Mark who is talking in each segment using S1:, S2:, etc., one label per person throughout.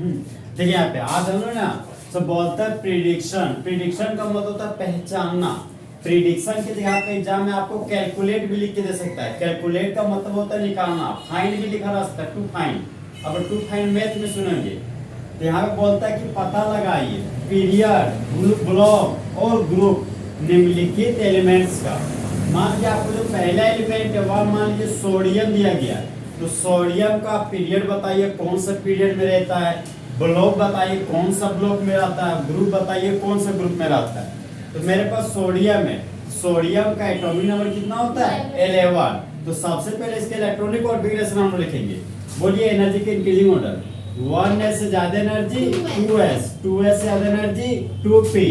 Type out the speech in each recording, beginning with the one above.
S1: देखिए यहाँ पे आज हम लोग ना तो बोलता है प्रिडिक्शन। प्रिडिक्शन का मतलब होता है पहचानना। प्रिडिक्शन की जगह पे एग्जाम में आपको कैलकुलेट भी लिख के दे सकता है। कैलकुलेट का मतलब होता है निकालना। फाइंड भी लिखा रह सकता है, टू फाइंड। अब टू फाइंड मैथ में सुनेंगे तो यहाँ पे बोलता है कि पता लगाइए पीरियड, ब्लॉक और ग्रुप निम्नलिखित एलिमेंट्स का। मान लीजिए आपको जो पहला एलिमेंट है वह मान लीजिए सोडियम दिया गया है, तो सोडियम का पीरियड बताइए कौन सा पीरियड में रहता है, ब्लॉक बताइए कौन सा ब्लॉक में रहता है, ग्रुप बताइए कौन सा ग्रुप में रहता है। तो मेरे पास सोडियम है, सोडियम का एटॉमिक नंबर कितना होता है 11। तो सबसे पहले इसके इलेक्ट्रॉनिक कॉन्फ़िगरेशन हम लिखेंगे। बोलिए एनर्जी के इंक्रीजिंग ऑर्डर। 1s से ज्यादा एनर्जी 2s, 2s से ज्यादा एनर्जी 2p,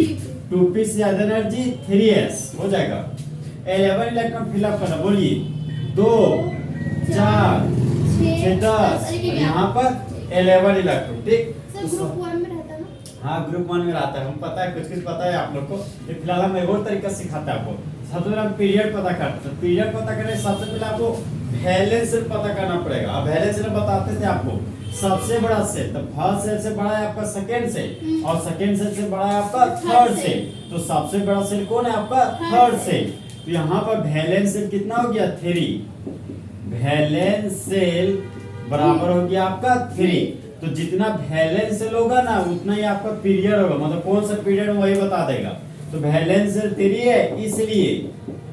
S1: 2p से ज्यादा एनर्जी 3s हो जाएगा। 11 इलेक्ट्रॉन फिलअप करना। बोलिए 2 4 6 10, यहाँ पर 11 इलेक्ट्रॉन। ठीक,
S2: ग्रुप 1 में रहता है ना?
S1: हाँ ग्रुप 1 में रहता है। हम पता है कुछ पता है आप लोग को। ये फिलहाल हम एक और तरीका सिखाते हैं आपको। सबसे पहले हम पीरियड पता करते हैं। पीरियड पता करने सबसे पहले आपको वैलेंस सेल पता करना पड़ेगा। अब वैलेंस सेल बताते थे आपको सबसे बड़ा सेल, तो फर्स्ट सेल से बड़ा है आपका सेकेंड सेल और सेकेंड सेल से बड़ा है आपका थर्ड सेल। तो सबसे बड़ा सेल कौन है आपका थर्ड सेल। तो यहाँ पर वैलेंस सेल कितना हो गया 3। वैलेंस सेल बराबर हो गया आपका 3। तो जितना वैलेंस सेल होगा ना उतना ही आपका पीरियड होगा, मतलब कौन सा पीरियड वही बता देगा। तो वैलेंस सेल 3 है, इसलिए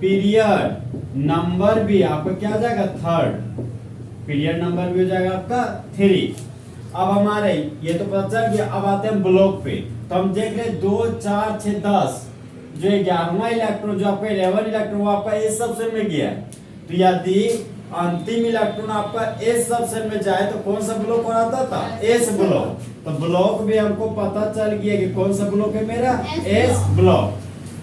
S1: पीरियड नंबर भी आपका क्या हो जाएगा थर्ड। पीरियड नंबर भी हो जाएगा आपका 3। अब हमारे ये तो पता चल गया। अब आते हैं ब्लॉक पे। तो हम देख रहे 2 4 6 10, जो 11वां इलेक्ट्रॉन जो आपका 11 इलेक्ट्रॉन वो आपका एस सब सेल में गया है। तो यदि अंतिम इलेक्ट्रॉन आपका एस सब सेल में जाए तो कौन सा ब्लॉक बनाता था एस ब्लॉक। तो ब्लॉक भी हमको पता चल गया कि कौन सा ब्लॉक है मेरा एस ब्लॉक।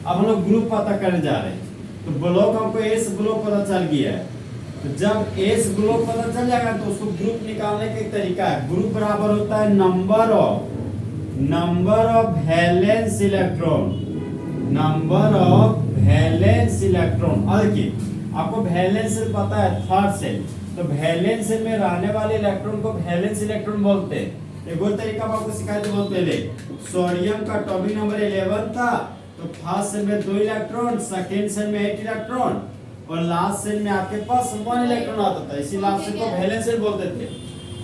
S1: अब हम लोग ग्रुप पता करने जा रहे हैं। तो ब्लॉक हमको एस ब्लॉक पता चल गया है। तो जब एस ब्लॉक पता चल जाएगा तो उसको ग्रुप निकालने का एक तरीका है। ग्रुप बराबर होता है number of valence electron, number of valence electron. और देखिए आपको वैलेंस सेल पता है थर्ड सेल, तो वैलेंस सेल में रहने वाले इलेक्ट्रॉन को वैलेंस इलेक्ट्रॉन बोलते हैं। एक और तरीका आपको सिखाया था बहुत पहले। सोडियम का एटॉमिक नंबर 11 था, तो फर्स्ट सेल में 2 इलेक्ट्रॉन, सेकेंड सेल में 8 इलेक्ट्रॉन और लास्ट सेल में आपके पास 1 इलेक्ट्रॉन आता था। इसी लास्ट सेल को वैलेंस सेल बोलते थे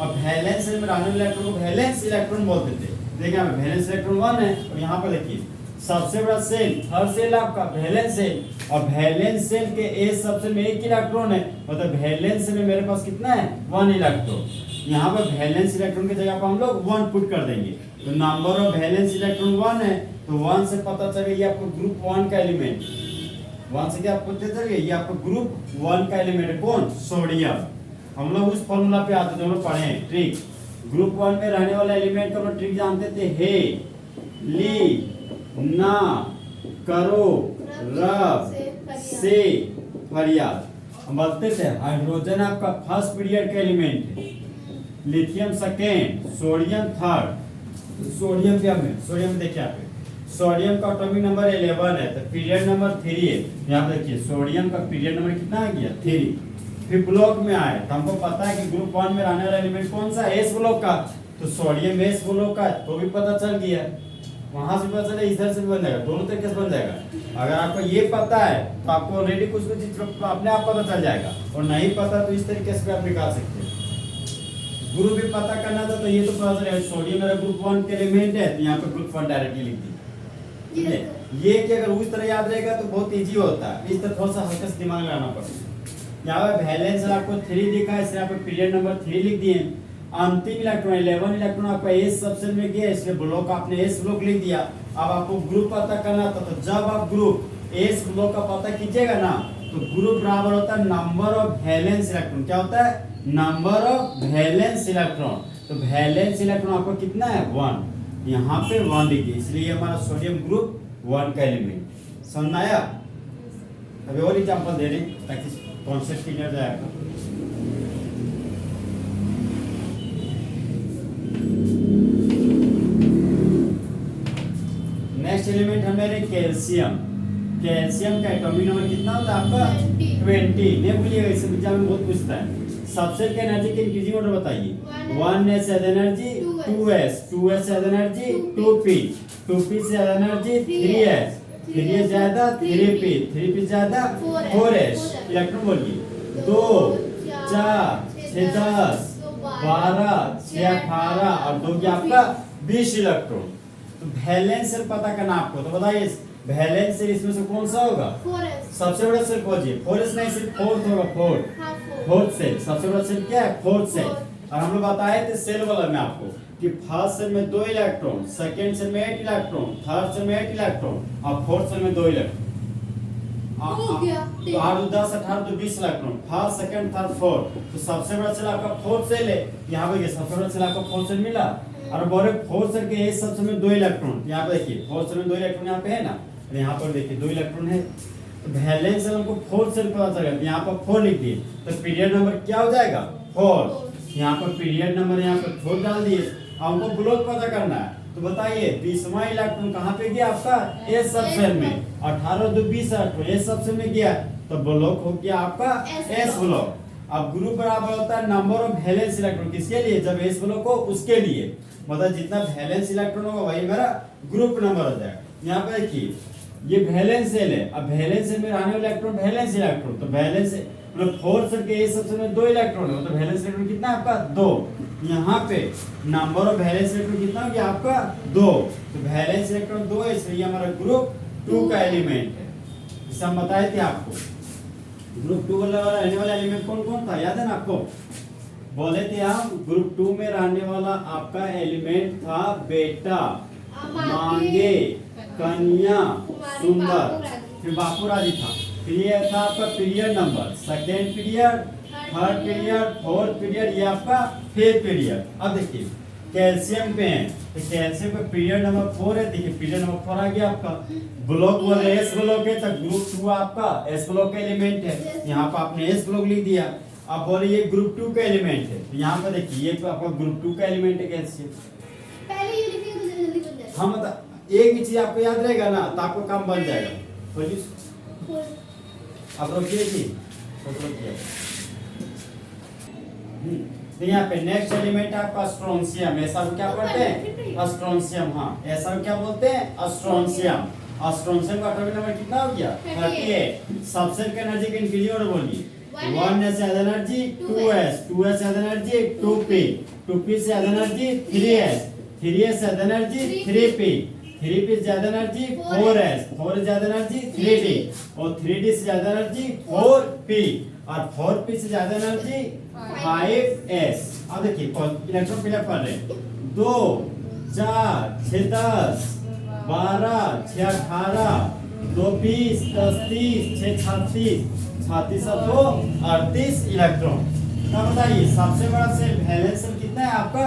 S1: और वैलेंस सेल में रहने वाले इलेक्ट्रॉन को वैलेंस इलेक्ट्रॉन बोलते थे। देखिए वैलेंस इलेक्ट्रॉन 1 है और यहाँ पर देखिए सबसे बड़ा सेल थर्ड सेल आपका वैलेंस सेल, और वैलेंस सेल के एस सबसे में 1 इलेक्ट्रॉन है, मतलब वैलेंस सेल में मेरे पास कितना है 1 इलेक्ट्रॉन। यहाँ पर वैलेंस इलेक्ट्रॉन की जगह पर हम लोग 1 पुट कर देंगे। तो नंबर ऑफ वैलेंस इलेक्ट्रॉन 1 है, तो 1 से पता चलेगा ये आपको ग्रुप 1 का एलिमेंट। 1 से क्या पता चलेगा ये आपको ग्रुप 1 का एलिमेंट है कौन सोडियम। हम लोग उस फॉर्मूला पे आते थे, हम लोग पढ़े हैं ट्रिक। ग्रुप 1 में रहने वाला एलिमेंट का हम लोग ट्रिक जानते थे, हे ली ना करो रब से फरियाद। हम बोलते थे हाइड्रोजन आपका फर्स्ट पीरियड का एलिमेंट है, lithium second, sodium third. Sodium क्या में सोडियम देखिए आप सोडियम का एटॉमिक नंबर 11 है, तो पीरियड नंबर 3 है। यहाँ देखिए सोडियम का पीरियड नंबर कितना आ गया 3। फिर ब्लॉक में आए तो हमको पता है कि ग्रुप 1 में रहने वाला एलिमेंट कौन सा एस ब्लॉक का, तो सोडियम एस ब्लॉक का तो भी पता चल गया। वहां से पता चले इधर से भी बन जाएगा, दोनों तरीके से बन जाएगा। अगर आपको ये पता है तो आपको ऑलरेडी कुछ चीज अपने आप पता चल जाएगा, और नहीं पता तो इस तरीके से आप निकाल सकते हैं। ग्रुप भी पता करना था तो ये तो पता चलेगा सोडियम मेरा ग्रुप 1 के एलिमेंट है, तो यहाँ पे ग्रुप 1 डायरेक्टली लिख दी। ये कि अगर उस तरह याद रहेगा तो बहुत इजी होता है, इस तरह थोड़ा सा हल्का सा दिमाग लगाना पड़ेगा। यहाँ पे वैलेंस आपको 3 दिखा है, इसलिए यहाँ पे पीरियड नंबर 3 लिख दिए। अंतिम इलेक्ट्रॉन 11 इलेक्ट्रॉन आपका एस सबसेल में गया, इसलिए ब्लॉक आपने एस ब्लॉक लिख दिया। अब आपको ग्रुप पता करना था, तो जब आप ग्रुप एस ब्लॉक का पता कीजिएगा ना, तो ग्रुप बराबर होता है नंबर ऑफ वैलेंस इलेक्ट्रॉन। क्या होता है नंबर ऑफ वैलेंस इलेक्ट्रॉन। तो वैलेंस इलेक्ट्रॉन आपको कितना है 1, यहाँ पे 1 लिखिए, इसलिए हमारा सोडियम ग्रुप 1 का एलिमेंट। समझ आया? अभी और एग्जांपल दे रहे हैं ताकि कॉन्सेप्ट क्लियर जाएगा। नेक्स्ट एलिमेंट है मेरे कैल्शियम। कैल्शियम का एटॉमिक नंबर कितना होता है आपका 20। नहीं भूलिएगा, इसे एग्जाम में बहुत पूछता है। सबसे का एनर्जी के इंक्रीजिंग ऑर्डर बताइए। 1 s से ज्यादा एनर्जी 2s, 2s से ज्यादा एनर्जी 2p, 2p से ज्यादा एनर्जी 3s, 3s ज्यादा 3p, 3p ज्यादा 4s। इलेक्ट्रॉन बोलिए 2 4 6 10 12 6 18 और 2 क्या आपका 20 इलेक्ट्रॉन। तो वैलेंस सेल पता करना आपको, तो बताइए वैलेंस सेल इसमें से कौन सा होगा?
S2: 4s।
S1: सबसे बड़ा सेल खोजिए। 4s नहीं, सिर्फ फोर्थ होगा, फोर्थ।
S2: हाँ, 4।
S1: फोर्थ सेल सबसे बड़ा सेल क्या है? Fourth shell. और हम लोग बताए थे सेल वाला में आपको कि फर्स्ट सेल में 2 इलेक्ट्रॉन, सेकंड सेल में 8 इलेक्ट्रॉन, थर्ड सेल में 8 इलेक्ट्रॉन और फोर्थ सेल में 2 इलेक्ट्रॉन।
S2: हो गया।
S1: तो 8 10 18 तो 20 electron, first second third fourth. तो सबसे बड़ा सेल आपका फोर्थ सेल है। यहाँ पे सबसे बड़ा सेल आपका फोर्थ सेल मिला। और बोले फोर्थ सेल के एज सबसे में 2 इलेक्ट्रॉन। यहाँ पे देखिए फोर्थ सेल में 2 इलेक्ट्रॉन यहाँ पे है ना, और यहाँ पर देखिए 2 इलेक्ट्रॉन है। तो वैलेंस सेल हमको फोर्थ सेल पता चल गया, यहाँ पर 4 लिख दिए। तो पीरियड नंबर क्या हो जाएगा? 4। यहाँ पर पीरियड नंबर यहाँ पर 4 डाल दिए। हमको ब्लॉक पता करना है, तो बताइए 20वां इलेक्ट्रॉन कहाँ पे गया आपका? एस सब सेल में। 18 2 20 एस सब सेल में गया, तो ब्लॉक हो गया आपका एस ब्लॉक। अब ग्रुप बराबर होता है नंबर ऑफ वैलेंस इलेक्ट्रॉन, किसके लिए? जब एस ब्लॉक हो उसके लिए। मतलब जितना वैलेंस इलेक्ट्रॉन होगा वही मेरा ग्रुप नंबर हो जाएगा। यहाँ पे देखिए ये वैलेंस सेल है। अब वैलेंस सेल में रहने वाले इलेक्ट्रॉन वैलेंस इलेक्ट्रॉन, तो वैलेंस मतलब फोर्थ सेल के एस सबसे में 2 इलेक्ट्रॉन है, तो वैलेंस इलेक्ट्रॉन कितना है आपका? 2। यहाँ पे नंबर ऑफ वैलेंस इलेक्ट्रॉन कितना हो गया आपका? 2। तो वैलेंस इलेक्ट्रॉन 2 है, इसलिए हमारा ग्रुप 2 का एलिमेंट है। इसे हम बताए थे आपको। ग्रुप 2 वाला रहने वाला एलिमेंट कौन कौन था, याद है ना आपको? बोले थे हम ग्रुप 2 में रहने वाला आपका एलिमेंट था बेटा, मांगे, कन्या, सुंदर, फिर बापूराजी था। फिर ये था आपका period number, second period, third period, fourth period, ये आपका फिफ्थ पीरियड। अब देखिए कैल्शियम पे है, तो कैल्शियम पे पीरियड नंबर 4 है। देखिए पीरियड नंबर 4 आ गया आपका। ब्लॉक बोले एस ब्लॉक है, तो ग्रुप 2 आपका एस ब्लॉक का एलिमेंट है। यहाँ पर आपने एस ब्लॉक लिख दिया। अब बोले ये ग्रुप 2 का एलिमेंट है, तो यहाँ पर देखिए ये आपका ग्रुप 2 का एलिमेंट है कैल्शियम।
S2: पहले ये लिखिए तो जल्दी बन जाएगा।
S1: हाँ मतलब एक भी चीज आपको याद रहेगा ना तो आपको काम बन जाएगा। बोलिए अब रोकिए जी, रोकिए। तो यहाँ पे नेक्स्ट एलिमेंट आपका स्ट्रोंशियम। ऐसा क्या पढ़ते हैं? स्ट्रोंशियम। हाँ ऐसा क्या बोलते हैं? स्ट्रोंशियम। स्ट्रोंशियम का एटॉमिक नंबर कितना हो गया? 38। सबसे एनर्जी का इंक्रीज और बोलिए 1s से ज्यादा एनर्जी 2s, 2s से ज्यादा एनर्जी 2p, 2p से ज्यादा एनर्जी 3s, 3s से ज्यादा एनर्जी 3p, 3p से ज्यादा एनर्जी 4s, 4s से ज्यादा एनर्जी 3d और 3d से ज्यादा एनर्जी 4p और 4p से ज्यादा एनर्जी 5s। अब देखिए इलेक्ट्रॉन फिलअप कर रहे हैं 2 4 6 10 12 6 18 2 20 10 30 6 36 36 तो 38 इलेक्ट्रॉन। तो बताइए सबसे बड़ा सेल वैलेंस सेल कितना है आपका?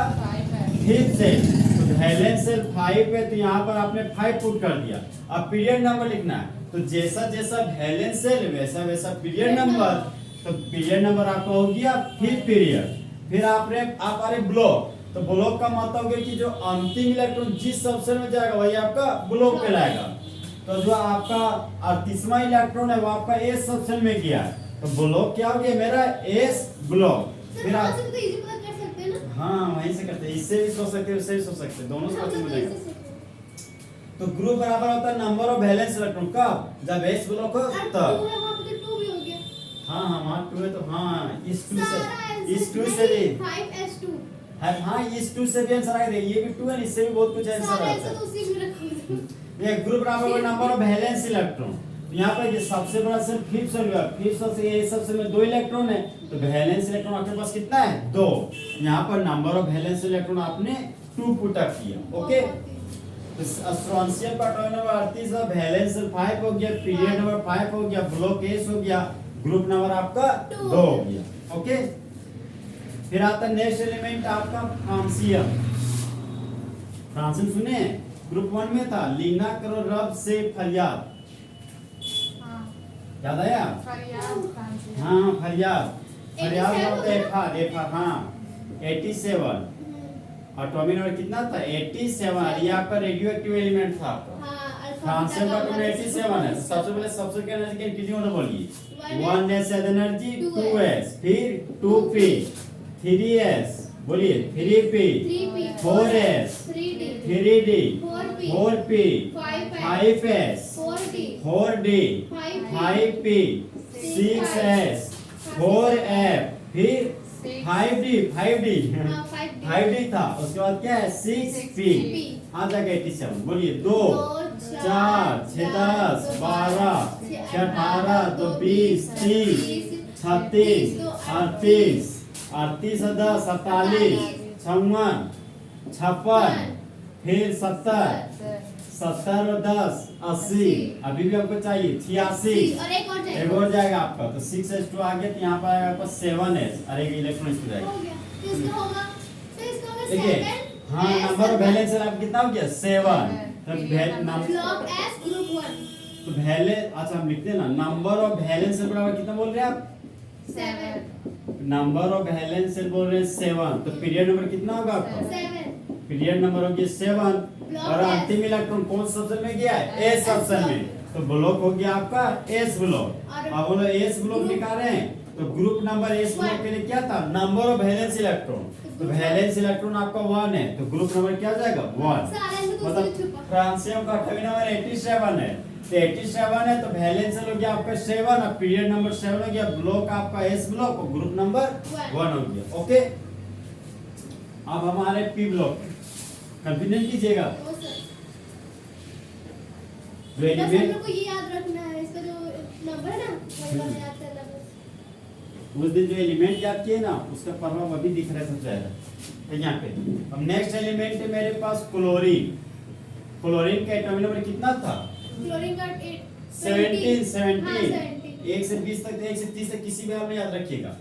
S1: 5 सेल। तो वैलेंस सेल 5 है, तो यहाँ पर आपने 5 पुट कर दिया। अब पीरियड नंबर लिखना है, तो जैसा जैसा वैलेंस सेल वैसा वैसा पीरियड नंबर। तो पीरियड नंबर आपका हो गया 5th पीरियड। फिर आप आ रहे ब्लॉक, तो ब्लॉक का मतलब हो गया कि जो अंतिम इलेक्ट्रॉन जिस सबसेल में जाएगा वही आपका ब्लॉक कहलाएगा। तो जो आपका 38वां इलेक्ट्रॉन है वो आपका एस सबसेल में गया है, तो ब्लॉक क्या हो गया मेरा? S block. फिर आप
S2: तो इजी पता कर सकते हैं ना?
S1: हाँ वहीं से करते हैं, इससे भी सोच सकते हैं उससे भी सोच सकते हैं, दोनों से पता चल जाएगा। तो ग्रुप बराबर होता है नंबर ऑफ वैलेंस इलेक्ट्रॉन कब? जब एस ब्लॉक हो तब। हाँ हाँ वहाँ 2 है, तो हाँ इस 2 से भी
S2: 5s2
S1: है। हाँ इस 2 से भी आंसर आ गया। ये भी 2 है, इससे भी बहुत कुछ आंसर आता है।
S2: तो उसी में रखो।
S1: ये ग्रुप बराबर होगा नंबर ऑफ वैलेंस इलेक्ट्रॉन। तो यहाँ पर ये सबसे बड़ा सेल 5th सेल है, 5th सेल से ये सबसे में 2 इलेक्ट्रॉन है, तो वैलेंस इलेक्ट्रॉन आपके पास कितना है? 2। यहाँ पर नंबर ऑफ वैलेंस इलेक्ट्रॉन आपने 2 पुट अप किया। ओके, तो स्ट्रोंशियम का एटॉमिक नंबर 38 है, वैलेंस सेल 5 हो गया, पीरियड नंबर 5 हो गया, ब्लॉक एस हो गया, ग्रुप नंबर आपका 2 हो गया। ओके, फिर आता है नेक्स्ट एलिमेंट आपका फ्रांसियम। फ्रांसियम सुने ग्रुप 1 में था, लीना करो रब से फरियाद। याद आया? हाँ फरियाद, फरियाद होता है एफा। हाँ 87 एटॉमिक नंबर कितना था? 87। ये आपका रेडियो एक्टिव एलिमेंट था आपका। फ्रांसियम का एटॉमिक 87 है। सबसे पहले सबसे क्या एनर्जी के इंक्रीजिंग ऑर्डर बोलिए 1s एनर्जी 2s, फिर 2p, 3s, बोलिए 3p
S2: 3p
S1: 4s
S2: 3d
S1: 3d
S2: 4p
S1: 4p 5s
S2: 4d
S1: 4d 5p 6s 4f फिर 5d 5d 5d था उसके बाद क्या है 6p आ जाएगा 87 बोलिए 2 4 6 10 12 6 18 तो 20 30 36 38 38 और 10 47 56 56 फिर 70 70 और 10 80 अभी भी आपको चाहिए 86
S2: और एक और
S1: एक और जाएगा आपका तो 6s2 आ गया तो यहाँ पर आएगा आपका 7s और एक इलेक्ट्रॉनिक्स हो जाएगा
S2: हो गया तो इसका होगा तो इसका होगा
S1: देखिए
S2: 7
S1: हाँ नंबर ऑफ बैलेंस आप कितना हो गया 7 तो
S2: ब्लॉक एस ग्रुप 1
S1: तो बैलेंस अच्छा हम लिखते हैं ना नंबर ऑफ बैलेंस से बराबर कितना बोल रहे हैं आप
S2: 7
S1: नंबर ऑफ बैलेंस से बोल रहे हैं 7 तो पीरियड नंबर कितना होगा आपका
S2: 7
S1: पीरियड नंबर हो गया 7 और अंतिम इलेक्ट्रॉन कौन सा सेक्शन में गया है एस सेक्शन में तो ब्लॉक हो गया आपका एस ब्लॉक अब बोलो एस ब्लॉक निकाल रहे हैं तो ग्रुप नंबर एस ब्लॉक के लिए क्या था नंबर ऑफ वैलेंस इलेक्ट्रॉन तो वैलेंस इलेक्ट्रॉन आपका 1 है तो ग्रुप नंबर क्या जाएगा 1 मतलब फ्रांसियम का अटॉमिक नंबर 87 है तो 87 है तो वैलेंस हो गया आपका 7 और पीरियड नंबर 7 हो गया ब्लॉक आपका एस ब्लॉक और ग्रुप नंबर 1 हो गया ओके अब हमारे पी ब्लॉक कंफ्यूजन कीजिएगा जो
S2: बस हम
S1: एलिमेंट
S2: लोग को ये याद रखना है इसका जो नंबर है ना वही वाला याद करना बस
S1: उस दिन जो एलिमेंट याद किए ना उसका प्रभाव अभी दिख रहा है सबसे ज्यादा तो यहाँ पे अब नेक्स्ट एलिमेंट है मेरे पास क्लोरीन क्लोरीन का एटॉमिक नंबर कितना था
S2: क्लोरीन का
S1: 17 1 से 20 तक 1 से 30 तक किसी भी हाल में याद रखिएगा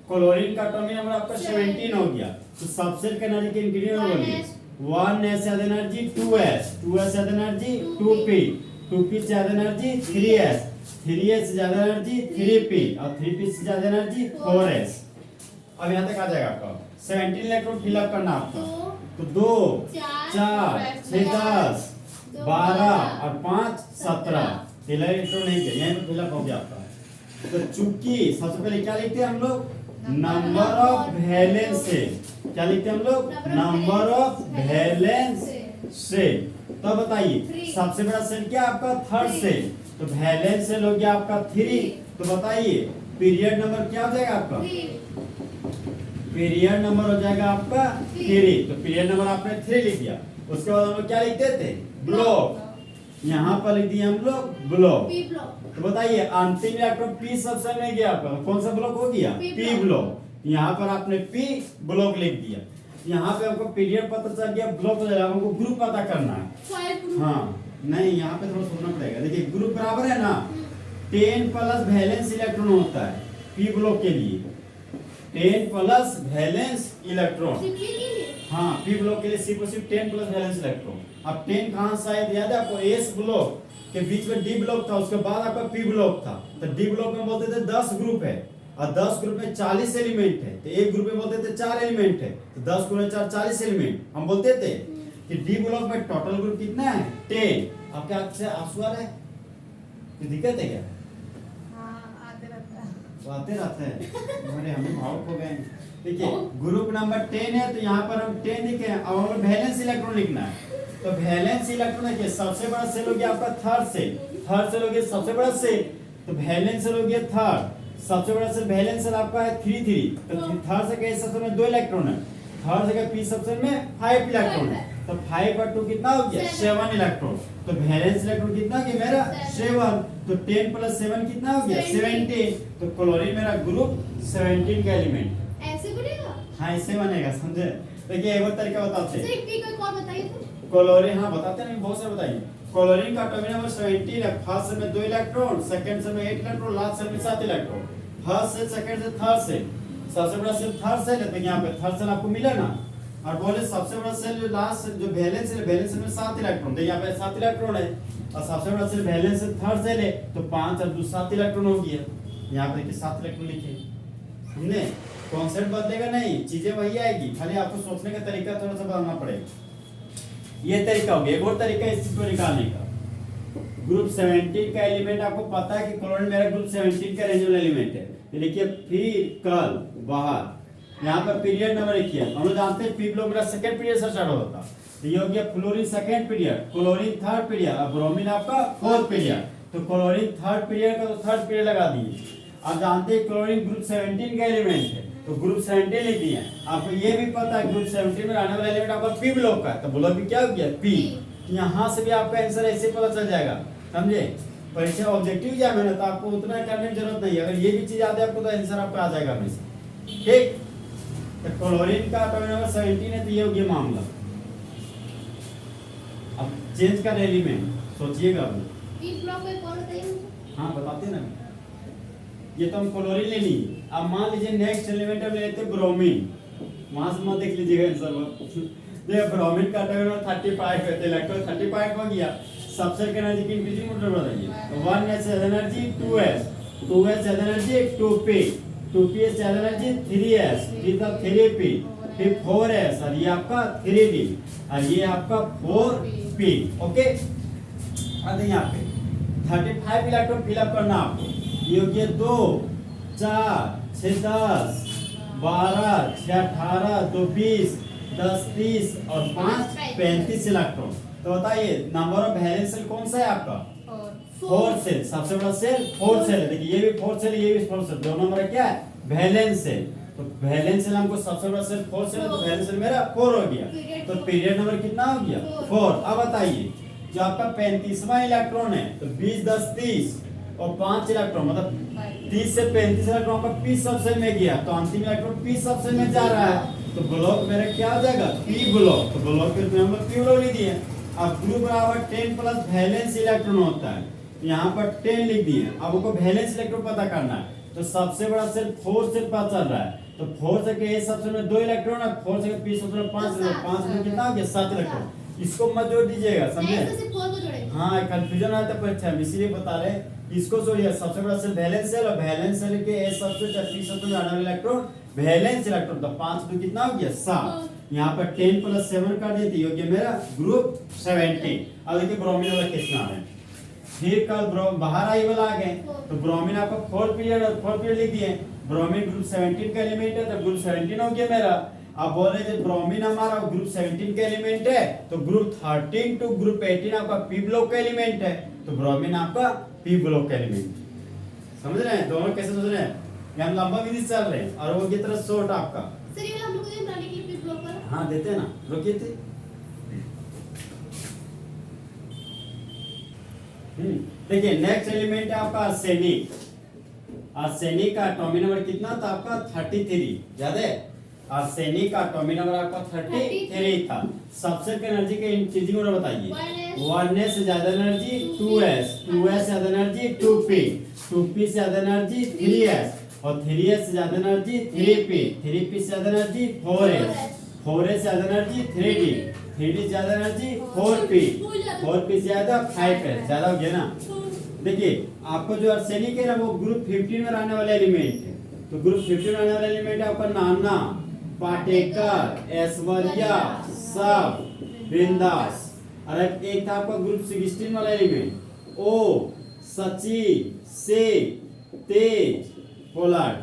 S1: क्लोरीन का एटॉमिक नंबर आपका 17 हो गया तो सबसे एनर्जी के इंग्रेडिएंट बोलिए 1s ज्यादा एनर्जी 2s 2s ज्यादा एनर्जी 2p 2p से ज्यादा एनर्जी 3s 3s से ज्यादा एनर्जी 3p और 3p से ज्यादा एनर्जी 4s अब यहाँ तक आ जाएगा आपका 17 इलेक्ट्रॉन फिल अप करना आपका तो 2 4 6 10 12 और 5 17 इलेक्ट्रॉन नहीं किया यहीं पर फिल अप हो गया आपका तो चूंकि सबसे पहले क्या लिखते हैं हम लोग नंबर ऑफ वैलेंस से क्या लिखते हैं हम लोग नंबर ऑफ वैलेंस से तो बताइए सबसे बड़ा सेल क्या आपका थर्ड सेल तो वैलेंस सेल हो गया आपका 3 तो बताइए पीरियड नंबर क्या हो जाएगा आपका पीरियड नंबर हो जाएगा आपका 3 तो पीरियड नंबर आपने 3 लिख दिया उसके बाद हम लोग क्या लिखते थे ब्लॉक यहाँ पर लिख दिया हम लोग ब्लॉक
S2: पी ब्लॉक
S1: तो बताइए अंतिम इलेक्ट्रॉन पी सेक्शन में गया आपका कौन सा ब्लॉक हो गया
S2: P
S1: पी ब्लॉक यहाँ पर आपने पी ब्लॉक लिख दिया यहाँ पे आपको पीरियड पता चल गया ब्लॉक हो जाएगा हमको ग्रुप पता करना है
S2: 5 ग्रुप
S1: हाँ नहीं यहाँ पे थोड़ा सोचना पड़ेगा देखिए ग्रुप बराबर है ना 10 प्लस वैलेंस इलेक्ट्रॉन होता है पी ब्लॉक के लिए 10 प्लस वैलेंस इलेक्ट्रॉन
S2: सिंपली के लिए
S1: हाँ पी ब्लॉक के लिए सिर्फ और सिर्फ 10 प्लस वैलेंस इलेक्ट्रॉन अब 10 कहाँ से आया याद है आपको एस ब्लॉक के बीच में डी ब्लॉक था उसके बाद आपका पी ब्लॉक था तो डी ब्लॉक में बोलते थे 10 ग्रुप है और 10 ग्रुप में 40 एलिमेंट है तो एक ग्रुप में बोलते थे 4 एलिमेंट है तो 10 गुना 4 40 एलिमेंट हम बोलते थे कि डी ब्लॉक में टोटल ग्रुप कितना है 10 आपके हाथ से आंसू आ रहा है कोई दिक्कत है क्या तो आते रहते हैं हमारे हमें भावुक हो गए देखिए ग्रुप नंबर 10 है तो यहाँ पर हम 10 लिखे हैं अब हमें वैलेंस इलेक्ट्रॉन लिखना है तो वैलेंस इलेक्ट्रॉन देखिए सबसे बड़ा सेल हो गया आपका थर्ड सेल हो गया सबसे बड़ा सेल तो वैलेंस सेल हो गया थर्ड सबसे बड़ा सेल वैलेंस सेल आपका है 3 तो थर्ड से के सेक्शन में 2 इलेक्ट्रॉन है थर्ड से पी सेक्शन में 5 इलेक्ट्रॉन है तो 5 और 2 कितना हो गया 7 इलेक्ट्रॉन तो वैलेंस इलेक्ट्रॉन कितना हो गया मेरा 7 तो 10 प्लस 7 कितना हो गया 17 तो क्लोरीन मेरा ग्रुप 17 का एलिमेंट
S2: ऐसे बनेगा
S1: हाँ ऐसे बनेगा समझे देखिए एक और तरीका बताते हैं
S2: सिर्फ पी को एक और बताइए तो
S1: क्लोरीन हाँ बताते हैं बहुत सारे बताइए क्लोरीन का एटॉमिक नंबर 17 है फर्स्ट सेल में 2 इलेक्ट्रॉन सेकंड सेल में 8 इलेक्ट्रॉन लास्ट सेल में 7 electron first shell second shell third shell सबसे बड़ा सेल थर्ड सेल है तो यहाँ पे थर्ड सेल आपको मिला ना और बोले सबसे बड़ा सेल जो लास्ट जो वैलेंस सेल में 7 इलेक्ट्रॉन तो यहाँ पे 7 इलेक्ट्रॉन है और सबसे बड़ा shell valence shell third shell है तो 5 और 2 7 इलेक्ट्रॉन हो गया यहाँ पे देखिए 7 इलेक्ट्रॉन लिखे हमने कॉन्सेप्ट बदलेगा नहीं चीजें वही आएगी खाली आपको सोचने का तरीका थोड़ा सा बदलना पड़ेगा ये तरीका हो गया एक और तरीका इस चीज को निकालने का ग्रुप 17 का एलिमेंट आपको पता है कि क्लोरीन मेरा ग्रुप 17 का रेंज वाला एलिमेंट है ये देखिए फिर कल बाहर यहाँ पर पीरियड नंबर लिखिए। हम लोग जानते हैं पी ब्लॉक मेरा सेकंड पीरियड से स्टार्ट होता है, तो ये हो गया fluorine second period, chlorine third period और ब्रोमीन आपका फोर्थ पीरियड। तो क्लोरीन थर्ड पीरियड का तो थर्ड पीरियड लगा दिए। आप जानते हैं क्लोरीन ग्रुप 17 का एलिमेंट है, तो ग्रुप 17 लिख दिए। आपको ये भी पता है ग्रुप 17 में रहने वाला एलिमेंट आपका पी ब्लॉक का है, तो ब्लॉक भी क्या हो गया पी। यहाँ से भी आपका आंसर ऐसे पता चल जाएगा, समझे। परीक्षा ऑब्जेक्टिव जाए मैंने, तो आपको उतना करने की जरूरत नहीं है। अगर ये भी चीज याद है आपको तो आंसर आपका आ जाएगा हमेशा, ठीक। तो क्लोरीन का एटॉमिक नंबर 17 है, तो ये हो गया मामला। अब चेंज कर एलिमेंट, सोचिएगा अब।
S2: पी ब्लॉक में कौन बताइए मुझे?
S1: हाँ बताते ना, ये तो हम क्लोरीन ले ली। अब मान लीजिए नेक्स्ट एलिमेंट हम लेते हैं ब्रोमीन, वहां से मत देख लीजिएगा आंसर। देखिए ब्रोमीन का एटॉमिक नंबर 35 है, तो इलेक्ट्रॉन 35 हो गया। सबसे की एनर्जी की इंक्रीजिंग ऑर्डर बताइए। तो 1s energy 2s, 2s energy 2p, 2p energy 3s, फिर था 3p, फिर 4s और ये आपका 3d और ये आपका 4p। ओके, अब यहाँ पे 35 इलेक्ट्रॉन फिलअप करना आपको। ये हो गया 2 4 6 10 12 6 18 2 20 10 30 और 5 35 इलेक्ट्रॉन। तो बताइए नंबर ऑफ वैलेंस सेल कौन सा है आपका? 4 सेल। सबसे बड़ा सेल 4 सेल है। देखिए ये भी 4 सेल, ये भी 4 सेल, दोनों नंबर क्या है? Valence shell. तो वैलेंस सेल हमको सबसे बड़ा सेल 4 सेल है, तो वैलेंस सेल मेरा 4 हो गया। तो पीरियड नंबर कितना हो गया? 4। अब बताइए जो आपका 35वां इलेक्ट्रॉन है, तो 20 10 30 और 5 इलेक्ट्रॉन, मतलब 30 से 35 इलेक्ट्रॉन का पी सबसेल में गया, तो अंतिम इलेक्ट्रॉन पी सबसेल में जा रहा है। तो ब्लॉक मेरा क्या हो जाएगा? P block. तो ब्लॉक के हम लोग पी ब्लॉक लिख दिए। अब ग्रुप बराबर 10 प्लस वैलेंस इलेक्ट्रॉन होता है, यहाँ पर 10 लिख दिए। अब आपको वैलेंस इलेक्ट्रॉन पता करना है, तो सबसे बड़ा सेल 4 सेल पता चल रहा है। तो 4 से के ए सबसेल में 2 इलेक्ट्रॉन है, 4 से के पी सबसेल में 5 इलेक्ट्रॉन, 5 में कितना हो गया? 7 इलेक्ट्रॉन। इसको मत जोड़ दीजिएगा, समझे? हाँ कंफ्यूजन आता है परीक्षा में, इसीलिए बता रहे हैं। इसको जोड़िए, सबसे बड़ा सेल वैलेंस सेल और वैलेंस सेल के ए सबसेल या पी सबसेल में आने वाला इलेक्ट्रॉन वैलेंस इलेक्ट्रॉन। तो 5 में कितना हो गया? 7। यहाँ पर 10 प्लस 7 कर देती है, मेरा ग्रुप 17। अब देखिए ब्रोमीन वाला कितना है। फिर कल बाहर आई वाला आ गए, तो ब्रोमीन आपका 4 पीरियड और 4 पीरियड लिख दिए। ब्रोमीन ग्रुप 17 का एलिमेंट है, तो ग्रुप 17 हो गया मेरा। अब बोल रहे थे ब्रोमीन हमारा ग्रुप 17 का एलिमेंट है, तो ग्रुप 13 टू ग्रुप 18 आपका पी ब्लॉक का एलिमेंट है। तो ब्रोमीन आपका पी ब्लॉक का एलिमेंट। समझ रहे हैं दोनों कैसे सोच रहे हैं? ये हम लंबा विधि चल रहे हैं और वो की तरह शॉर्ट आपका।
S2: सर ये वाला हम लोग को बनाने के लिए पी ब्लॉक पर।
S1: हाँ देते हैं ना, रोकिए थे। देखिए नेक्स्ट एलिमेंट है आपका आर्सेनिक। आर्सेनिक का एटॉमिक नंबर कितना था आपका? 33, याद है? आर्सेनिक का एटॉमिक नंबर आपका 33 था। सबसे की एनर्जी के इंक्रीजिंग ऑर्डर बताइए। 1s से ज्यादा एनर्जी 2s, 2s से ज्यादा एनर्जी 2p, 2p से ज्यादा एनर्जी 3s और 3s से ज्यादा एनर्जी 3p, 3p से ज्यादा एनर्जी 4s, 4s से ज्यादा एनर्जी 3d, 3d से ज्यादा एनर्जी 4p, 4p से ज्यादा 5s। ज्यादा हो गया ना? देखिए आपको जो आर्सेनिक है ना, वो ग्रुप 15 में रहने वाला एलिमेंट है। तो ग्रुप 15 में रहने वाला एलिमेंट है आपका नाना, पाटेकर, ऐश्वर्या, सब, बिंदास। और एक था आपका ग्रुप 16 वाला एलिमेंट, ओ, सची, से, तेज, पोलार्ड।